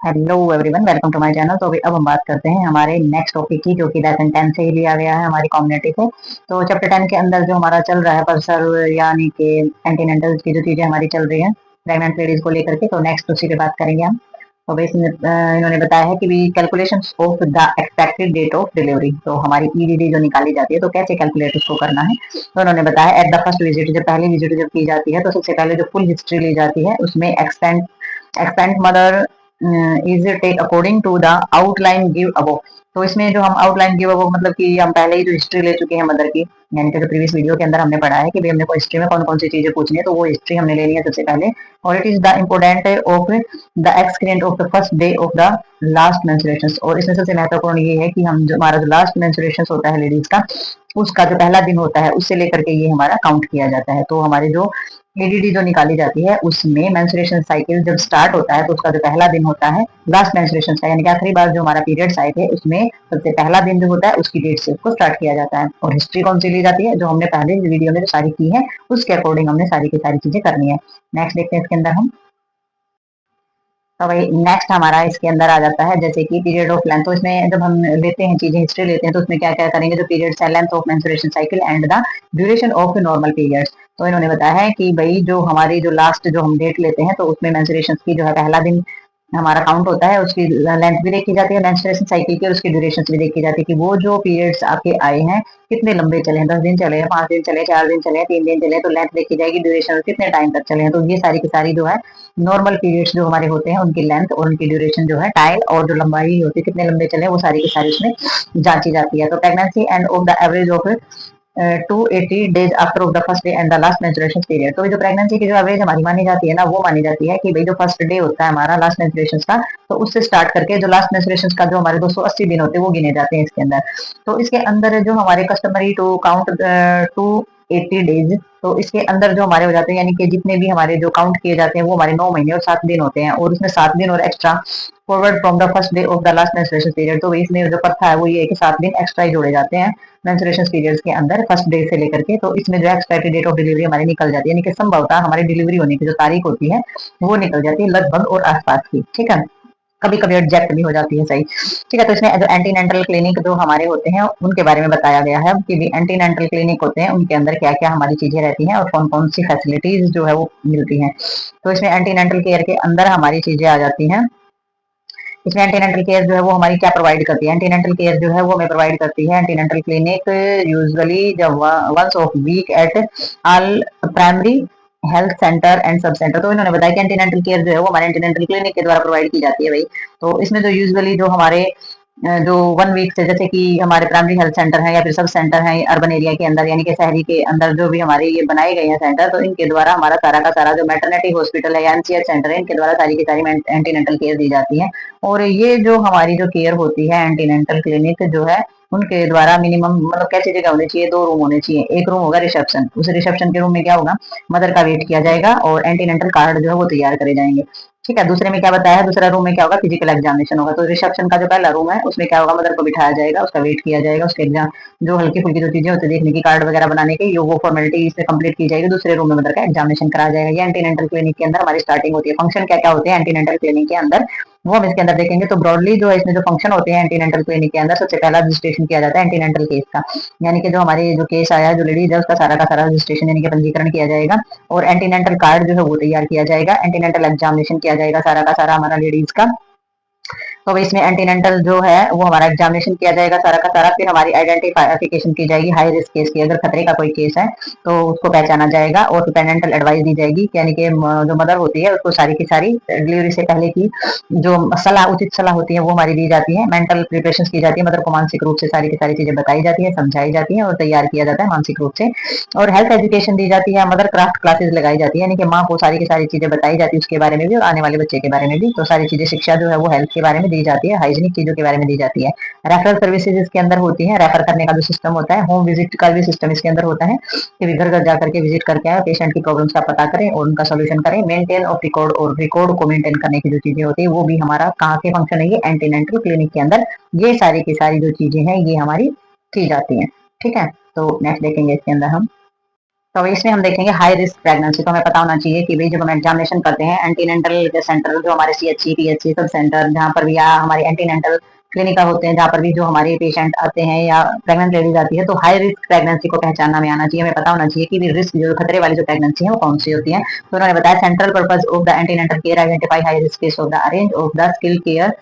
Hello everyone, welcome to my channel. तो अभी अब हम बात करते हैं हमारे नेक्स्ट टॉपिक की, जो कि लेसन 10 से ही लिया गया है हमारी कम्युनिटी से। तो चैप्टर 10 के अंदर जो हमारा चल रहा है परसर्व यानी कि एंटीनेंटल की जो चीजें हमारी चल रही है प्रेग्नेंट लेडीज को लेकर के, तो नेक्स्ट उसी पे बात करेंगे हम। तो बेसिकली इन्होंने बताया है कि calculation of the expected date of delivery, तो हमारी ईडीडी जो निकाली जाती है तो कैसे कैलकुलेट उसको करना है। तो उन्होंने बताया एट द फर्स्ट विजिट, जब पहली विजिट जब की जाती है तो सबसे पहले जो फुल हिस्ट्री ली जाती है उसमें expectant mother is take according to the outline give above. तो इसमें जो हम आउटलाइन गिव अबव मतलब कि हम पहले ही जो हिस्ट्री ले चुके हैं मदर की, यानी कि जो प्रीवियस वीडियो के अंदर हमने पढ़ा है कि भाई हमने को हिस्ट्री में कौन कौन सी चीजें पूछनी है, तो वो हिस्ट्री हमने लेनी है सबसे पहले। और it is the important of the एक्सक्रिएंट of the first day of the last menstruation. और इसमें सबसे महत्वपूर्ण ये है कि हम जो हमारा जो लास्ट मेंस्ट्रुएशन होता है लेडीज का, उसका जो पहला दिन होता है उससे लेकर के ये हमारा काउंट किया जाता है। तो हमारी जो एडीडी जो निकाली जाती है उसमें मेंस्ट्रुएशन साइकिल जब स्टार्ट होता है तो उसका जो पहला दिन होता है लास्ट मेंस्ट्रुएशन का, यानी कि आखिरी बार जो हमारा पीरियड्स आए थे उसमें सबसे पहला दिन जो होता है उसकी डेट से उसको स्टार्ट किया जाता है। और हिस्ट्री कौन सी ली जाती है, जो हमने पहले वीडियो में जो सारी की है उसके अकॉर्डिंग हमने सारी की सारी चीजें करनी है। नेक्स्ट देखते हैं इसके अंदर हम। तो भाई नेक्स्ट हमारा इसके अंदर आ जाता है जैसे कि पीरियड ऑफ लेंथ। तो इसमें जब हम लेते हैं चीजें हिस्ट्री लेते हैं तो उसमें क्या क्या करेंगे, जो पीरियड्स है length of menstruation cycle and the duration of normal periods. तो इन्होंने बताया है कि भाई जो हमारी जो लास्ट जो हम डेट लेते हैं तो उसमें मेंस्ट्रुएशन की जो है पहला दिन हमारा काउंट होता है, उसकी लेंथ भी देखी जाती है मेंस्ट्रुएशन साइकिल की, और उसकी ड्यूरेशन भी देखी जाती है कि वो जो पीरियड्स आपके आए हैं कितने लंबे चले हैं, 10 दिन चले हैं, 5 दिन चले, 4 दिन चले, 3 दिन चले, तो लेंथ देखी जाएगी, ड्यूरेशन कितने टाइम तक चले हैं। तो ये सारी की सारी जो है नॉर्मल पीरियड्स जो हमारे होते हैं उनकी लेंथ और उनकी ड्यूरेशन जो है टाइम और जो लंबाई होती है कितने लंबे चले वो सारी की सारी उसमें जांची जाती है। तो pregnancy end of the average of 280 days after of the first day and the last menstruation period. तो जो प्रेगनेंसी की जो एवरेज हमारी मानी जाती है ना, वो मानी जाती है कि भाई जो फर्स्ट डे होता है हमारा लास्ट मेंस्ट्रुएशन का, तो उससे स्टार्ट करके जो लास्ट मेंस्ट्रुएशन का जो हमारे 280 दिन होते हैं वो गिने जाते हैं इसके अंदर। तो इसके अंदर जो हमारे कस्टमरी टू काउंट 280 डेज, तो इसके अंदर जो हमारे हो जाते हैं, यानी कि जितने भी हमारे जो काउंट किए जाते हैं वो हमारे 9 महीने और 7 दिन होते हैं, और उसमें 7 दिन और extra forward from the first day of the last menstruation period. तो इसमें जो प्रथा है वो ये है कि 7 दिन एक्स्ट्रा ही जोड़े जाते हैं मेंस्ट्रुएशन पीरियड्स के अंदर फर्स्ट डे से लेकर के। तो इसमें जो एक्सपायरी डेट ऑफ डिलीवरी हमारी निकल जाती है, यानी कि संभवतः हमारी डिलीवरी होने की जो तारीख होती है वो निकल जाती है लगभग और आसपास की, ठीक है। कभी कभी एडजेक्ट भी हो जाती है, सही, ठीक है। तो इसमें जो एंटीनेंटल क्लिनिक जो हमारे होते हैं उनके बारे में बताया गया है कि भी एंटीनेंटल क्लिनिक होते हैं उनके अंदर क्या क्या हमारी चीजें रहती हैं और कौन कौन सी फैसिलिटीज जो है वो मिलती हैं। तो इसमें एंटीनेंटल केयर के अंदर हमारी चीजें आ जाती हैं। इसमें एंटीनेंटल केयर जो है वो हमारी क्या प्रोवाइड करती है, एंटीनेंटल केयर जो है वो हमें प्रोवाइड करती है एंटीनेंटल क्लिनिक यूजुअली जब once of week at all primary health centre and sub centre. तो इन्होंने बताया कि एंटीनेंटल केयर जो है वो हमारे एंटीनेंटल क्लिनिक के द्वारा प्रोवाइड की जाती है भाई। तो इसमें जो यूजुअली जो हमारे जो 1 वीक से, जैसे कि हमारे प्राइमरी हेल्थ सेंटर है या फिर सब सेंटर है अर्बन एरिया के अंदर, यानी कि शहरी के अंदर जो भी हमारे ये बनाए गए हैं सेंटर, तो इनके द्वारा हमारा सारा का सारा जो मैटरनिटी हॉस्पिटल है या एमसीएच सेंटर है इनके द्वारा सारी की सारी एंटीनेंटल केयर दी जाती है। और ये जो हमारी जो केयर होती है एंटीनेंटल क्लिनिक जो है उनके द्वारा मिनिमम मतलब कैसी जगह होनी चाहिए, 2 रूम होने चाहिए। एक रूम होगा रिसेप्शन, उस रिसेप्शन के रूम में क्या होगा, मदर का वेट किया जाएगा और एंटीनेंटल कार्ड जो है वो तैयार करे जाएंगे, ठीक है। दूसरे में क्या बताया है, दूसरा रूम में क्या होगा, फिजिकल एग्जामिनेशन होगा। तो रिसेप्शन का जो पहला रूम है उसमें क्या होगा, मदर को बिठाया जाएगा, उसका वेट किया जाएगा, उसके एग्जाम जो हल्की फुल्की जो चीजें होती है देखने की, कार्ड वगैरह बनाने की, वो फॉर्मेलिटी इसमें कंप्लीट की जाएगी। दूसरे रूम में मदर का एग्जामिनेशन कराया जाएगा। ये एंटीनेंटल क्लिनिक के अंदर हमारी स्टार्टिंग होती है। फंक्शन क्या क्या होते हैं एंटीनेंटल क्लिनिक के अंदर वो हम इसके अंदर देखेंगे। तो ब्रॉडली जो है इसमें जो फंक्शन होते हैं एंटीनेंटल क्लिनिक के अंदर, सबसे पहला रजिस्ट्रेशन किया जाता है एंटीनेंटल केस का, यानी कि जो हमारे जो केस आया है जो लेडीज है उसका सारा का सारा रजिस्ट्रेशन यानी कि पंजीकरण किया जाएगा और एंटीनेंटल कार्ड जो है वो तैयार किया जाएगा, एंटीनेंटल एग्जामिनेशन किया जाएगा सारा का सारा हमारा लेडीज का। तो इसमें एंटीनेंटल जो है वो हमारा एग्जामिनेशन किया जाएगा सारा का सारा। फिर हमारी आइडेंटिफिकेशन की जाएगी हाई रिस्क केस की, अगर खतरे का कोई केस है तो उसको पहचाना जाएगा और पेरेंटल एडवाइस दी जाएगी, यानी कि जो मदर होती है उसको सारी की सारी डिलीवरी से पहले की जो सलाह उचित सलाह होती है वो हमारी दी जाती है। मेंटल प्रिपरेशन की जाती है, मदर को मानसिक रूप से सारी की सारी चीजें बताई जाती है, समझाई जाती है और तैयार किया जाता है मानसिक रूप से। और हेल्थ एजुकेशन दी जाती है, मदर क्राफ्ट क्लासेस लगाई जाती है, यानी कि माँ को सारी की सारी चीजें बताई जाती है उसके बारे में भी और आने वाले बच्चे के बारे में भी। तो सारी चीजें शिक्षा जो है वो हेल्थ के बारे में दी जाती है, हाइजीनिक चीजों के बारे में दी जाती है। रेफरल सर्विसेज इसके अंदर होती है, रेफर करने का जो सिस्टम होता है, होम विजिट का भी सिस्टम इसके अंदर होता है कि घर घर जाकर के विजिट करके आए, पेशेंट की प्रॉब्लम्स का पता करें और उनका सोल्यूशन करें। मेंटेन ऑफ रिकॉर्ड और रिकॉर्ड को मेंटेन करने की जो चीजें होती है वो भी हमारा कहाँ के फंक्शन है, ये एंटीनेंटल क्लिनिक के अंदर ये सारी की सारी जो चीजें हैं ये हमारी की जाती हैं, ठीक है। तो नेक्स्ट देखेंगे इसके अंदर हम। तो इसमें हम देखेंगे हाई रिस्क प्रेगनेंसी। तो हमें पता होना चाहिए कि भाई जब हम एग्जामिनेशन करते हैं एंटीनेंटल सेंटर जो हमारे सीएचसी पीएचसी सब सेंटर जहाँ पर भी या हमारे एंटीनेंटल क्लिनिक होते हैं जहाँ पर भी जो हमारे पेशेंट आते हैं या प्रेग्नेंट लेडीज आती है तो हाई रिस्क प्रेगनेंसी को पहचानना में आना चाहिए। हमें पता होना चाहिए कि रिस्क जो खतरे वाली जो प्रेगनेंसी है वो कौन सी होती है। तो उन्होंने बताया central purpose of the antenatal care identify high risk case of the arrange of the skill care.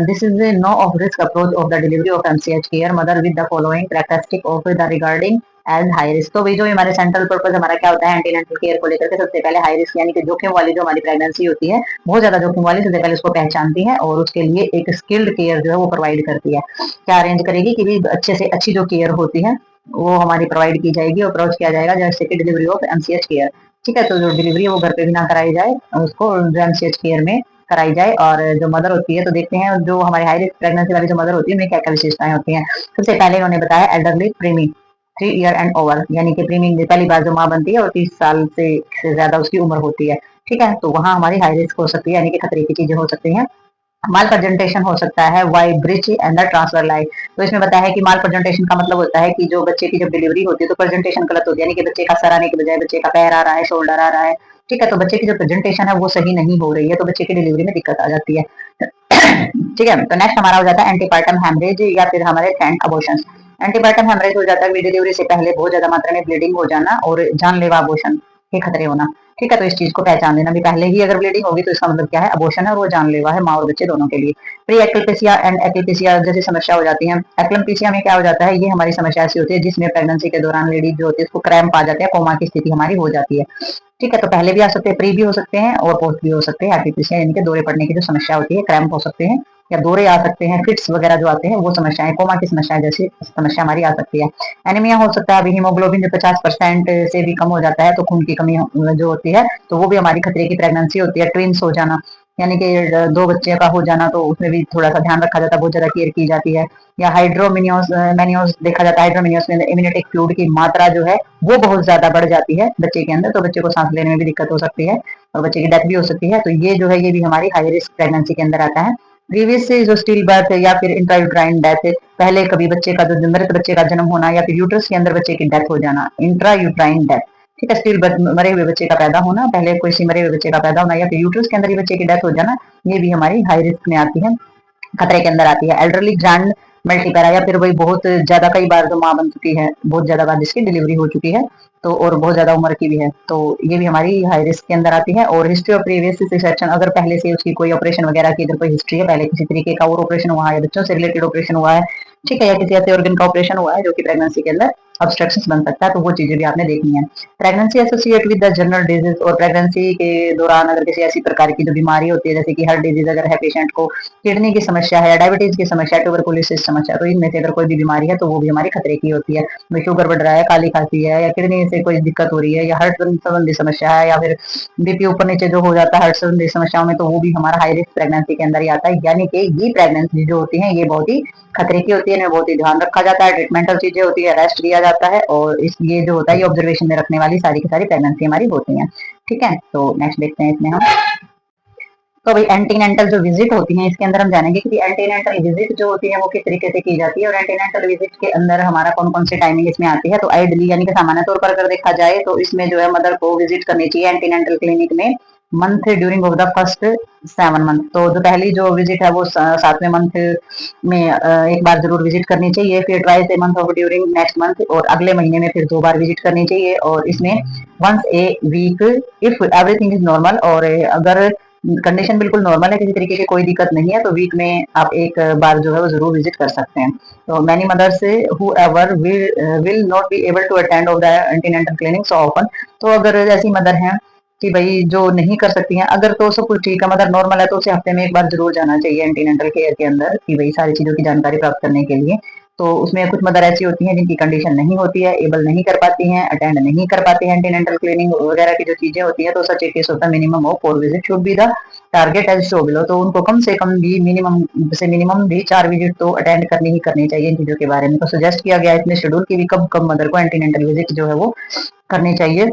This is no of risk approach of the delivery of MCH care mother with the following characteristic of the regarding as high risk. तो भाई जो हमारे central purpose हमारा क्या होता है एंटीनेंटल care को लेकर के सबसे पहले हाई रिस्क यानी कि जोखिम वाली जो हमारी प्रेगनेंसी होती है बहुत ज्यादा जोखिम वाली सबसे पहले उसको पहचानती है और उसके लिए एक स्किल्ड केयर जो है वो प्रोवाइड करती है। क्या अरेंज करेगी कि भी अच्छे से अच्छी जो केयर होती है वो हमारी प्रोवाइड की जाएगी और अप्रोच किया जाएगा जैसे कि डिलीवरी ऑफ एमसीएच केयर। ठीक है, तो जो डिलीवरी है वो घर पे भी ना कराई जाए उसको एमसीएच केयर में कराई जाए। और जो मदर होती है तो देखते हैं जो हमारे हाई रिस्क प्रेगनेंसी वाली जो मदर होती है उनमें क्या क्या विशेषताएं होती हैं। सबसे पहले उन्होंने बताया एल्डरली प्रीमी 3 ईयर एंड ओवर यानी कि प्रीमियम पहली बार जो माँ बनती है और 30 साल से ज्यादा उसकी उम्र होती है। ठीक है, तो वहां हमारी हाई रिस्क हो सकती है यानी कि खतरे की चीजें हो सकती हैं। माल प्रेजेंटेशन हो सकता है why breech and the transfer line. तो इसमें बताया है कि माल प्रेजेंटेशन का मतलब होता है कि जो बच्चे की जब डिलीवरी होती है तो प्रेजेंटेशन गलत होती है यानी कि बच्चे का सर आने के बजाय बच्चे का पैर आ रहा है शोल्डर आ रहा है। ठीक है, तो बच्चे की जो प्रेजेंटेशन है वो सही नहीं हो रही है तो बच्चे की डिलीवरी में दिक्कत आ जाती है। ठीक है, तो नेक्स्ट हमारा हो जाता है एंटीपार्टम हेमरेज या फिर हमारे टेंट अबॉर्शन। एंटीपार्टम हेमरेज हो जाता है डिलीवरी से पहले बहुत ज्यादा मात्रा में ब्लीडिंग हो जाना और जानलेवा अबॉर्शन के खतरे होना। ठीक है, तो इस चीज को पहचान लेना भी पहले ही अगर ब्लीडिंग होगी तो इसका मतलब क्या है अबॉर्शन है और वो जानलेवा है माँ और बच्चे दोनों के लिए। प्री एक्लेम्पसिया एंड एक्लेम्पसिया जैसी समस्या हो जाती है। एक्लेम्पसिया में क्या हो जाता है ये हमारी समस्या ऐसी होती है जिसमें प्रेगनेंसी के दौरान लेडीज जो होती है उसको क्रैम्प आ जाते हैं कोमा की स्थिति हमारी हो जाती है। ठीक है, तो पहले भी आ सकते हैं प्री भी हो सकते हैं और पोस्ट भी हो सकते हैं। एक्लेम्पसिया यानी कि दौरे पड़ने की जो समस्या होती है क्रैम्प हो सकते हैं या दौरे आ सकते हैं फिट्स वगैरह जो आते हैं वो समस्याएं कोमा की समस्या जैसी समस्या हमारी आ सकती है। एनीमिया हो सकता है अभी हीमोग्लोबिन जो 50% से भी कम हो जाता है तो खून की कमी जो होती है तो वो भी हमारी खतरे की प्रेगनेंसी होती है। ट्विंस हो जाना यानी कि 2 बच्चे का हो जाना तो उसमें भी थोड़ा सा ध्यान रखा जाता है बहुत ज्यादा केयर की जाती है। या हाइड्रोमिनियोस मैनियोस देखा जाता है हाइड्रोमिनियोस में इम्यूनिटिक फ्लूइड की मात्रा जो है वो बहुत ज्यादा बढ़ जाती है बच्चे के अंदर तो बच्चे को सांस लेने में भी दिक्कत हो सकती है और बच्चे की डेथ भी हो सकती है। तो ये जो है ये भी हमारी हाई रिस्क प्रेगनेंसी के अंदर आता है। प्रीवियस से जो स्टिल बर्थ या फिर इंट्रायूट्राइन डेथ पहले कभी बच्चे का जो मृत बच्चे का जन्म होना या फिर यूट्रस के अंदर बच्चे की डेथ हो जाना इंट्रायूट्राइन डेथ। ठीक है, स्टिल बर्थ मरे हुए बच्चे का पैदा होना पहले कोई मरे हुए बच्चे का पैदा होना या फिर यूट्रस के अंदर ही बच्चे की डेथ हो जाना ये भी हमारी हाई रिस्क में आती है खतरे के अंदर आती है। एल्डरली ग्रैंड मल्टीपैरा या फिर वही बहुत ज्यादा कई बार जो माँ बन चुकी है बहुत ज्यादा बार जिसकी डिलीवरी हो चुकी है तो और बहुत ज्यादा उम्र की भी है तो ये भी हमारी हाई रिस्क के अंदर आती है। और हिस्ट्री ऑफ प्रीवियस सिसेक्शन अगर पहले से उसकी कोई ऑपरेशन वगैरह की अगर कोई हिस्ट्री है पहले किसी तरीके का और ऑपरेशन हुआ है बच्चों से रिलेटेड ऑपरेशन हुआ है। ठीक है, या किसी ऐसे ऑर्गन का ऑपरेशन हुआ है जो कि प्रेगनेंसी के अंदर ऑब्स्ट्रक्शन बन सकता है तो वो चीजें भी आपने देखनी है। Pregnancy associate with the general disease और प्रेगनेंसी के दौरान अगर किसी ऐसी प्रकार की जो बीमारी होती है जैसे कि हार्ट डिजीज अगर है पेशेंट को किडनी की समस्या है डायबिटीज की समस्या ट्यूबरकुलोसिस समस्या तो इनमें से अगर कोई भी बीमारी है तो वो भी हमारी खतरे की होती है। शुगर बढ़ रहा है काली खांसी है या किडनी से कोई दिक्कत हो रही है या हार्ट संबंधी समस्या है या फिर बीपी ऊपर नीचे जो हो जाता है हार्ट संबंधी समस्याओं में तो वो भी हमारा हाई रिस्क प्रेगनेंसी के अंदर ही आता है। यानी कि ये प्रेगनेंसी जो होती है ये बहुत ही खतरे की होती है इन्हें बहुत ही ध्यान रखा जाता है ट्रीटमेंटल चीजें होती है रेस्ट दिया जाता है और इस ये जो होता है ये ऑब्जर्वेशन में रखने वाली सारी की सारी प्रेगनेंसी हमारी होती है। ठीक है, तो नेक्स्ट देखते हैं इसमें हम तो भाई एंटीनेंटल जो विजिट होती है इसके अंदर हम जानेंगे कि एंटीनेंटल विजिट जो होती है वो किस तरीके से की जाती है और एंटीनेंटल विजिट के अंदर हमारा कौन कौन सी टाइमिंग इसमें आती है। तो आइडली यानी कि सामान्य तौर पर अगर देखा जाए तो इसमें जो है मदर को विजिट करनी चाहिए एंटीनेंटल क्लिनिक में month during of the first 7 month. तो जो पहली जो विजिट है वो 7वें मंथ में एक बार जरूर विजिट करनी चाहिए फिर twice a month of during next month और अगले महीने में फिर 2 बार विजिट करनी चाहिए और इसमें once a week if everything is normal. और अगर कंडीशन बिल्कुल नॉर्मल है किसी तरीके की कोई दिक्कत नहीं है तो वीक में आप एक बार जो है वो जरूर विजिट कर सकते हैं। तो many mothers who ever will not be able to attend of the antenatal clinic so often. तो अगर ऐसी मदर हैं कि भाई जो नहीं कर सकती हैं अगर तो सब कुछ ठीक है मदर नॉर्मल है तो उसे हफ्ते में एक बार जरूर जाना चाहिए एंटीनेंटल केयर के अंदर कि भाई सारी चीजों की जानकारी प्राप्त करने के लिए। तो उसमें कुछ मदर ऐसी होती हैं जिनकी कंडीशन नहीं होती है एबल नहीं कर पाती हैं अटेंड नहीं कर पाती हैं एंटीनेंटल क्लिनिक वगैरह की जो चीजें होती है तो सच एक केस होता है minimum of 4 visit should be the target as show below. तो उनको कम से कम भी मिनिमम भी 4 विजिट तो अटेंड करनी ही करनी चाहिए इन चीजों के बारे में। तो सजेस्ट किया गया इसमें शेड्यूल की भी कब मदर को एंटीनेंटल विजिट जो है वो करनी चाहिए।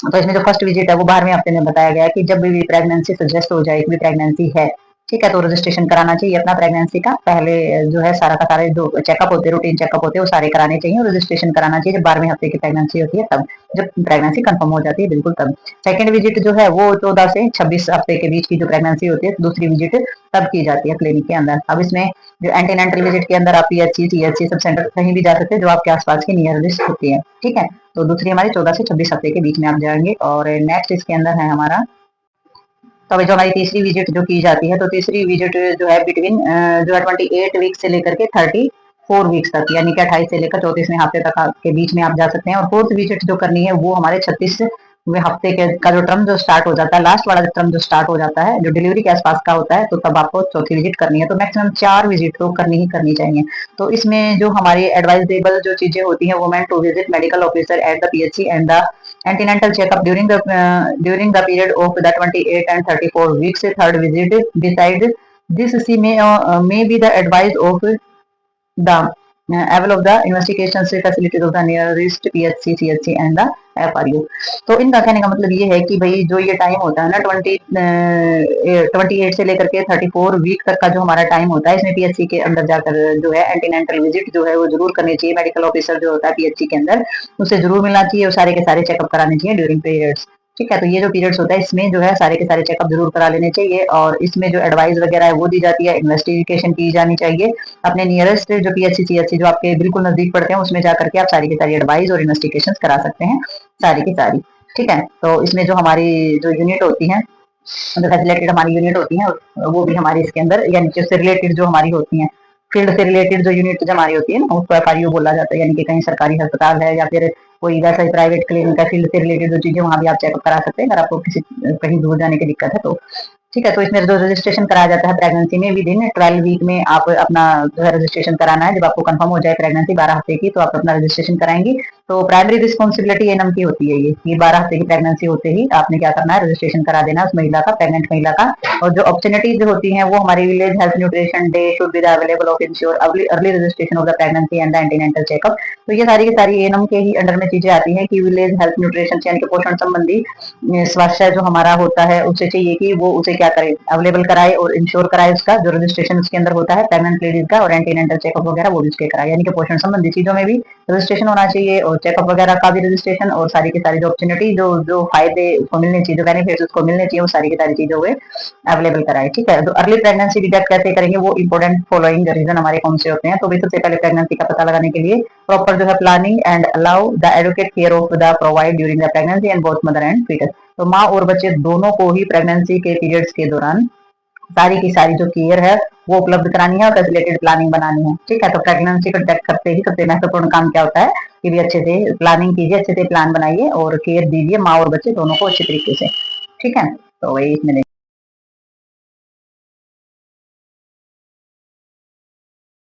तो इसमें जो फर्स्ट विजिट है वो 12वें हफ्ते में बताया गया है कि जब भी प्रेगनेंसी सजेस्ट हो जाए कि प्रेगनेंसी है ठीक है। तो रजिस्ट्रेशन कराना चाहिए अपना प्रेगनेंसी का, पहले जो है सारा का सारे जो चेकअप होते हैं, रूटीन चेकअप होते हैं, वो सारे कराने चाहिए और रजिस्ट्रेशन कराना चाहिए जब 12वें हफ्ते की प्रेगनेंसी होती है तब, जब प्रेगनेंसी कंफर्म हो जाती है बिल्कुल तब। सेकंड विजिट जो है वो 14 से 26 हफ्ते के बीच की जो प्रेगनेंसी होती है, दूसरी विजिट तब की जाती है क्लिनिक के अंदर। अब इसमें जो एंटीनेंटल विजिट के अंदर आप पीएचसी, सीएचसी सब सेंटर कहीं भी जा सकते हैं जो आपके आसपास की नियरेस्ट होती है, ठीक है। तो दूसरी हमारी 14 से 26 हफ्ते के बीच में आप जाएंगे। और नेक्स्ट इसके अंदर है हमारा, तो अभी जो हमारी तीसरी विजिट जो की जाती है, तो तीसरी विजिट जो है बिटवीन जो है 28 वीक से लेकर के 34 वीक्स तक, यानी कि 28 से लेकर 34वें हफ्ते तक के बीच में आप जा सकते हैं। और फोर्थ विजिट जो करनी है वो हमारे 36वें हफ्ते के का जो टर्म जो स्टार्ट हो जाता है, लास्ट वाला जो टर्म जो स्टार्ट हो जाता है, जो डिलीवरी के आसपास का होता है, तो तब आपको चौथी विजिट करनी है। तो मैक्सिमम 4 विजिट तो करनी ही करनी चाहिए। तो इसमें जो हमारी एडवाइजेबल जो चीजें होती हैं, women to visit medical officer at the PHC and the antenatal checkup during the period of the 28 and 34 weeks. Third visit. Besides this, she may be the advice of the avail of the investigation facilities of the nearest PHC, CHC and the FRU। तो इनका कहने का मतलब ये है कि भाई जो ये टाइम होता है ना 28 से लेकर के 34 वीक तक का जो हमारा टाइम होता है, इसमें पीएचसी के अंदर जाकर जो है एंटीनेंटल विजिट जो है वो जरूर करनी चाहिए। मेडिकल ऑफिसर जो होता है पीएचसी के अंदर, उसे जरूर मिलना चाहिए और सारे के सारे चेकअप कराने चाहिए ड्यूरिंग पीरियड्स, ठीक है। तो ये जो पीरियड्स होता है इसमें जो है सारे के सारे चेकअप जरूर करा लेने चाहिए। और इसमें जो एडवाइस वगैरह है वो दी जाती है, इन्वेस्टिगेशन की जानी चाहिए अपने नियरेस्ट जो पीएचसी, सीएचसी जो आपके बिल्कुल नजदीक पड़ते हैं, उसमें जाकर के आप सारी की सारी एडवाइस और इन्वेस्टिगेशन करा सकते हैं, सारी की सारी, ठीक है। तो इसमें जो हमारी जो यूनिट होती है, जो फैसिलिटेड हमारी यूनिट होती है, वो भी हमारी इसके अंदर, यानी कि उससे रिलेटेड जो हमारी होती है, फील्ड से रिलेटेड जो यूनिट जो हमारी होती है ना, उसको एफआरयू बोला जाता है। यानी कि कहीं सरकारी अस्पताल है या फिर कोई वैसा ही प्राइवेट क्लिनिक है, फील्ड से रिलेटेड जो चीजें, वहां भी आप चेकअप करा सकते हैं अगर आपको किसी कहीं दूर जाने की दिक्कत है तो, ठीक है। तो इसमें जो रजिस्ट्रेशन कराया जाता है प्रेगनेंसी में विद इन 12 वीक में आप अपना जो है रजिस्ट्रेशन कराना है। जब आपको कंफर्म हो जाए प्रेगनेंसी 12 हफ्ते की, तो आप अपना रजिस्ट्रेशन कराएंगी। तो प्राइमरी रिस्पॉन्सिबिलिटी एनएम की होती है ये 12 हफ्ते की प्रेगनेंसी होते ही आपने क्या करना है, रजिस्ट्रेशन करा देना उस महिला का, प्रेगनेंट महिला का। और जो अपॉर्चुनिटीज होती हैं वो हमारी village health nutrition day should be the available of ensure early registration of the pregnancy and the antenatal checkup. तो ये सारी की सारी एनएम के ही अंडर में चीजें आती हैं कि विलेज हेल्थ न्यूट्रिशन यानी कि पोषण संबंधी स्वास्थ्य जो हमारा होता है, उससे चाहिए कि वो उसे क्या करे, अवेलेबल कराए और इंश्योर कराए उसका जो रजिस्ट्रेशन उसके अंदर होता है प्रेग्नेंट लेडीज का, और एंटीनेंटल चेकअप वगैरह वो भी उसके कराए। यानी कि पोषण संबंधी चीजों में भी रजिस्ट्रेशन होना चाहिए और चेकअप वगैरह का भी रजिस्ट्रेशन, और सारी की सारी जो अपॉर्चुनिटी जो जो फायदे उसको मिलने चाहिए, जो बेनिफिट उसको मिलने चाहिए, वो सारी की सारी चीजों को अवेलेबल कराए, ठीक है। तो अर्ली प्रेगनेंसी डिटेक्ट कैसे करेंगे, वो इंपॉर्टेंट फॉलोइंग रीजन हमारे कौन से होते हैं। तो सबसे पहले प्रेगनेंसी का पता लगाने के लिए प्रॉपर जो है planning and allow the educate care of the provide during the pregnancy and both mother and foetus. तो माँ और बच्चे दोनों को ही प्रेगनेंसी के पीरियड्स के दौरान सारी की सारी जो केयर है वो उपलब्ध करानी है और फैसिलिटेड प्लानिंग बनानी है, ठीक है। तो प्रेगनेंसी को डिटेक्ट करते ही सबसे महत्वपूर्ण काम क्या होता है कि भी अच्छे से प्लानिंग कीजिए, अच्छे से प्लान बनाइए और केयर दीजिए माँ और बच्चे दोनों को अच्छे तरीके से, ठीक है। तो वही इसमें